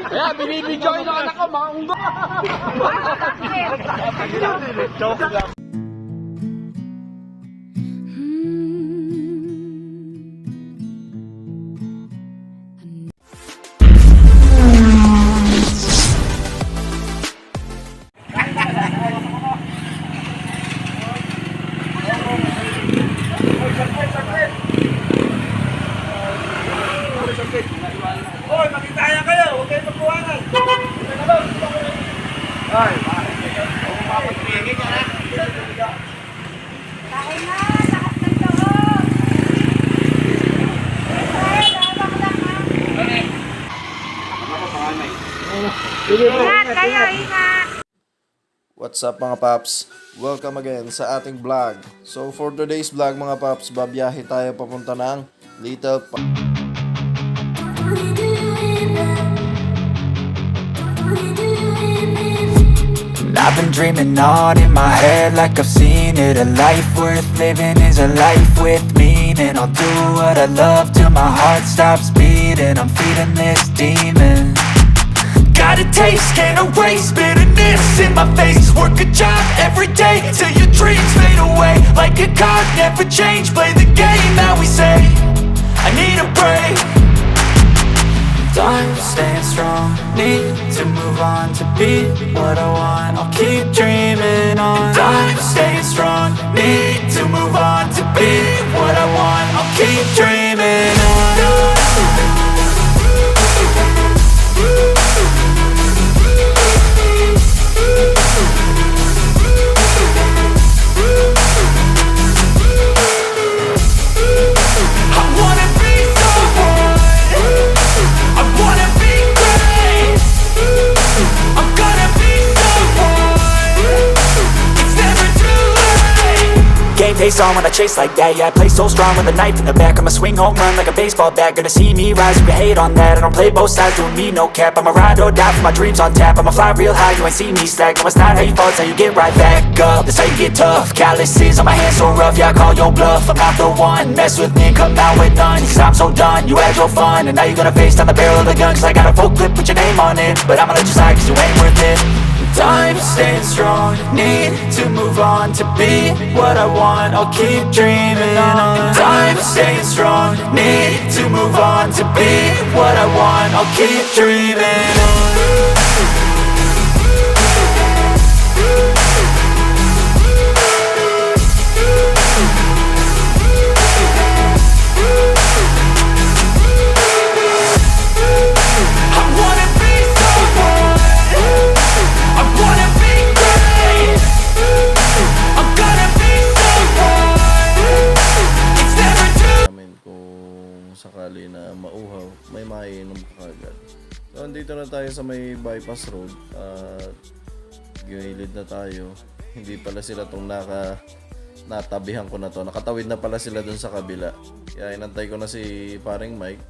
Kaya binibidyo yung anak ko, mga unggo. Joke lang. Hoy, makitaya kayo! Huwag kayo magkuhangan! Ay, mapagpigil ka na! Kain na! Lakas ng loob! Israel, hawak lang ha! Ingat kayo, ingat! What's up mga paps? Welcome again sa ating vlog. So for today's vlog mga paps, babiyahe tayo papunta ng Little I've been dreaming on in my head like I've seen it. A life worth living is a life with meaning. I'll do what I love till my heart stops beating. I'm feeding this demon. Got a taste, can't erase bitterness in my face. Work a job every day till your dreams fade away. Like a card, never change, play the game that we say. I need a break. Time staying strong, need to move on to be what I want. I'll keep dreaming on. Time staying strong, need to move on to be what I want. I'll keep dreaming on. Face on when I chase like that. Yeah, I play so strong with a knife in the back. I'ma swing home run like a baseball bat. Gonna see me rise, you can hate on that. I don't play both sides, doing me no cap. I'ma ride or die for my dreams on tap. I'ma fly real high, you ain't see me slack. No, it's not how you fall, it's how you get right back up. That's how you get tough. Calluses on my hands so rough, yeah, I call your bluff. I'm not the one, mess with me and come out with none. Cause I'm so done, you had your fun. And now you're gonna face down the barrel of the gun. Cause I got a full clip with your name on it. But I'ma let you slide cause you ain't worth it. Time staying strong, need to move on to be what I want. I'll keep dreaming on. Time staying strong, need to move on to be what I want. I'll keep dreaming on. sakali na mauhaw, may mainom ka agad. So, andito na tayo sa may bypass road at gilid na tayo. Hindi pala sila itong natabihan ko na to. Nakatawid na pala sila dun sa kabila. Kaya inantay ko na si paring Mike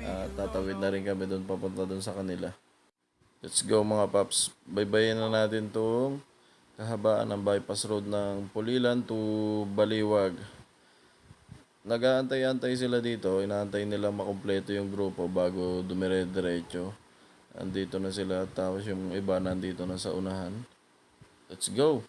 at tatawid na rin kami dun papunta dun sa kanila. Let's go mga paps. Baybayin na natin itong kahabaan ng bypass road ng Pulilan to Baliwag. Nag-aantay-antay sila dito, inaantay nila makumpleto yung grupo bago dumire-diretso. Andito na sila, tapos yung iba nandito na sa unahan. Let's go!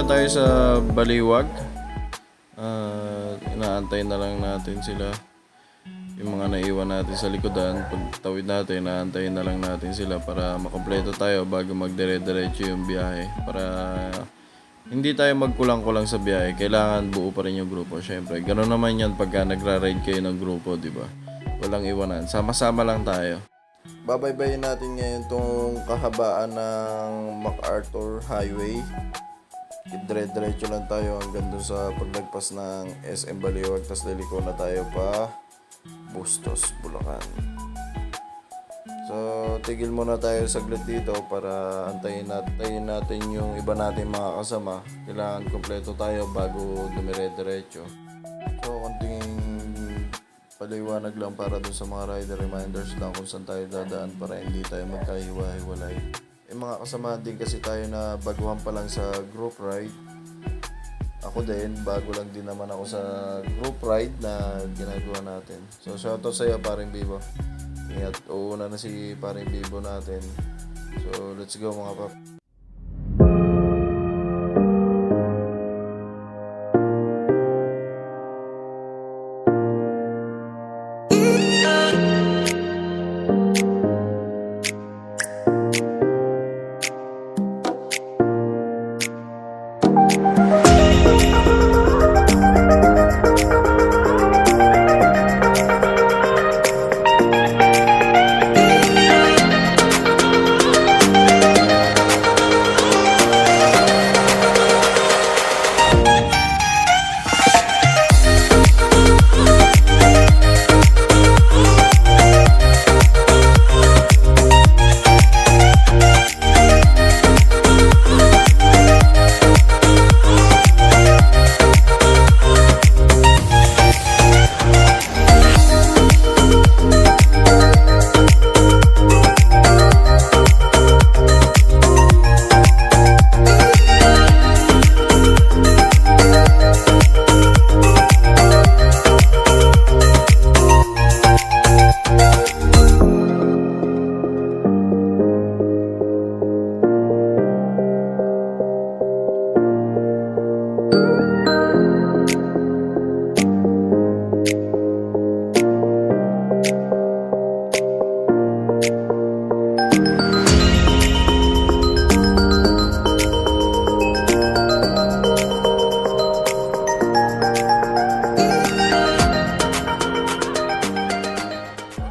tayo sa Baliwag. Inaantay na lang natin sila. Yung mga naiwan natin sa likodan, pag tawid natin, inaantay na lang natin sila para makompleto tayo bago magdire-diretso yung biyahe. Para hindi tayo magkulang-kulang sa biyahe. Kailangan buo pa rin yung grupo. Syempre, gano'n naman yan pagka nagra-ride kayo ng grupo, di ba? Walang iwanan. Sama-sama lang tayo. Babaybayin natin ngayon tong kahabaan ng MacArthur Highway. Dire-diretso lang tayo hanggang dun sa paglagpas ng SM Baliwag, tas liliko na tayo pa Bustos, Bulacan. So, tigil muna tayo saglit dito para antayin natin yung iba natin mga kasama. Kailangan kompleto tayo bago dumire-diretso. So, konting paliwanag lang para dun sa mga rider, reminders lang kung saan tayo dadaan para hindi tayo magkahiwa-hiwalay. Mga kasama din kasi tayo na baguhan pa lang sa group ride. Ako din, bago lang din naman ako sa group ride na ginagawa natin. So, shoutout sa iyo, paring Bibo. Ingat, uuna na si paring Bibo natin. So, let's go mga pap.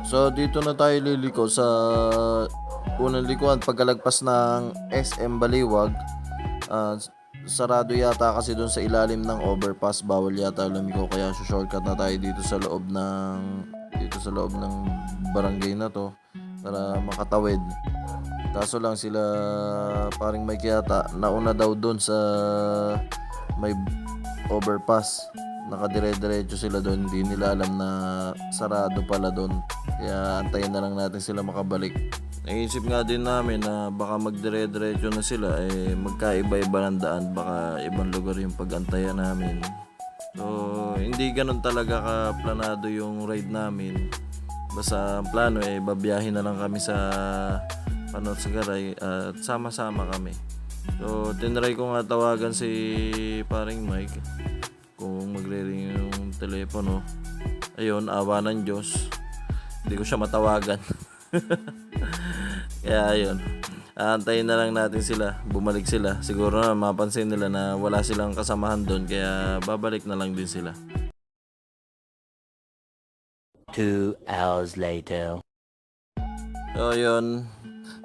So dito na tayo liliko sa unang likuan pagkalagpas ng SM Baliwag. Sarado yata kasi doon sa ilalim ng overpass, bawal yata lumiko, kaya shortcut na tayo dito sa loob ng barangay na to para makatawid. Kaso lang sila paring may kiyata nauna daw doon sa may overpass. Nakadire-diretso sila doon, hindi nila alam na sarado pala doon. Kaya antayin na lang natin sila makabalik. Naisip nga din namin na baka magdire-diretso na sila, magkaiba-iba ng daan, baka ibang lugar yung pag-antayan namin. So, hindi ganun talaga ka-planado yung ride namin. Basta ang plano babiyahin na lang kami sa Panotsagaray at sama-sama kami. So, tinry ko nga tawagan si paring Mike kung magre-ring yung telepono. Ayun, awa ng Diyos, hindi ko siya matawagan. Kaya ayun, antayin na lang natin sila, bumalik sila. Siguro na mapansin nila na wala silang kasamahan doon, kaya babalik na lang din sila. 2 hours later. So ayun,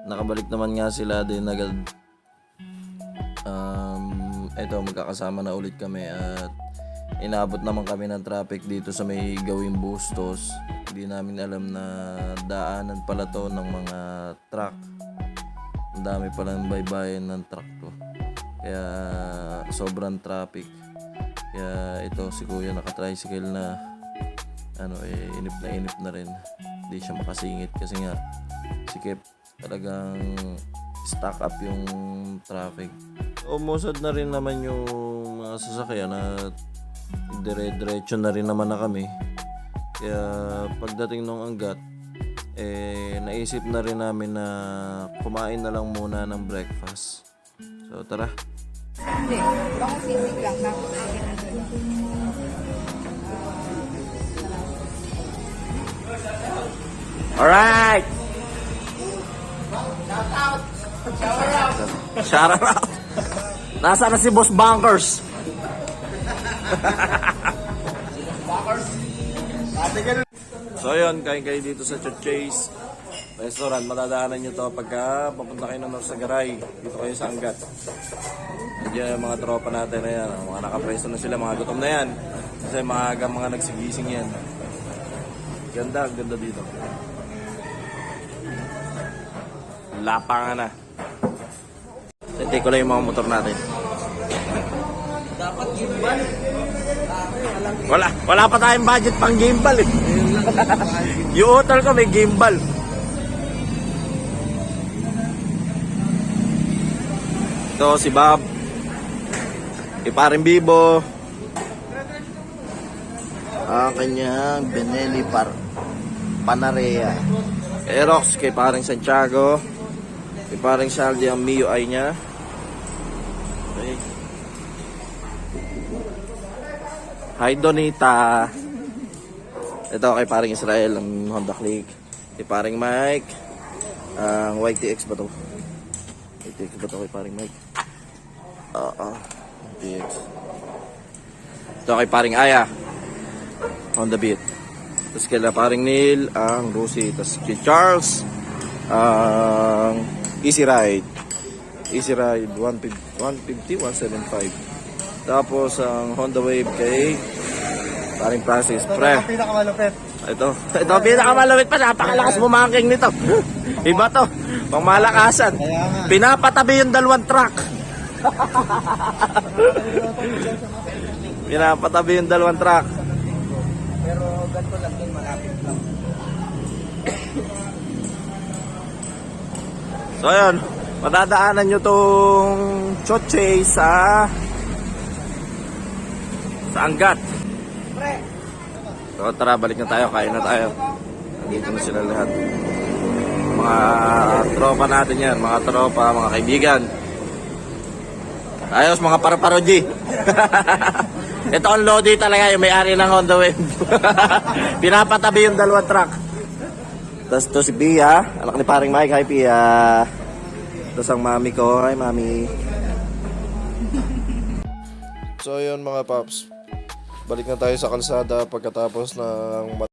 nakabalik naman nga sila din agad. Eto, magkakasama na ulit kami at inabot naman kami ng traffic dito sa may Gawing Bustos. Hindi namin alam na daanan pala to ng mga truck. Ang dami palang baybayin ng truck to. Kaya sobrang traffic. Kaya ito si Kuya naka-tricycle na inip na rin. Hindi siya makasingit kasi nga sikip, talagang stack up yung traffic. Umusad na rin naman yung mga sasakyan at dire-diretso na rin naman na kami. Kaya pagdating nung Angat, naisip na rin namin na kumain na lang muna ng breakfast. So tara. Hindi. Baka sisig lang. Tapos akin na doon. Alright! Shout out! Nasaan na si Boss Bankers? So yun, kain kayo dito sa Churchase Restaurant. Madadaanan nyo to pagka papunta kayo ng Sagaray. Dito kayo sa Angat. Nandiyan yung mga tropa natin na yan. Mga nakapreso na sila, mga gutom na yan. Kasi mga nagsigising yan. Ganda, ang ganda dito. Lapangan na. Tete ko lang yung mga motor natin. Dapat gimbal. Wala pa tayong budget pang gimbal eh. Yung hotel ko may gimbal. Ito si Bob. Iparing Bibo. Ang kanyang Benelli Panarea. Erox kay paring Santiago. Kay paring Saldi ang Mio ay niya. Okay. Hi Donita. Ito kay paring Israel ang Honda Click. Kay paring Mike ang YTX ba to? YTX ba to kay paring Mike? YTX. Ito kay paring Aya Honda Beat. Tapos kay paring Neil ang Rusi. Tapos kay Charles ang Easy Ride 150, 175. Tapos ang Honda Wave kay paring Francis. Pre, Pinakamalupit. ito pinakamalawit pa. Napakalakas bumangking nito. Iba to, pang malakasan. Pinapatabi yung dalawang truck. Pinapatabi yung dalawang truck. Pero ganito lang din, malapit lang. So ayun, madadaanan nyo tong Choche sa Angat. So tara, balik na tayo, kain na tayo. Dito na sila lahat. Mga tropa natin yan, mga tropa, mga kaibigan. Ayos, mga para-paroji. Ito ang Lodi talaga, yung may-ari ng Honda Wave. Pinapatabi yung dalawang truck. Tapos to si Pia, anak ni paring Mike. Hi Pia. Tapos ang mami ko. Hi mami. So yun mga paps, balik na tayo sa kalsada pagkatapos ng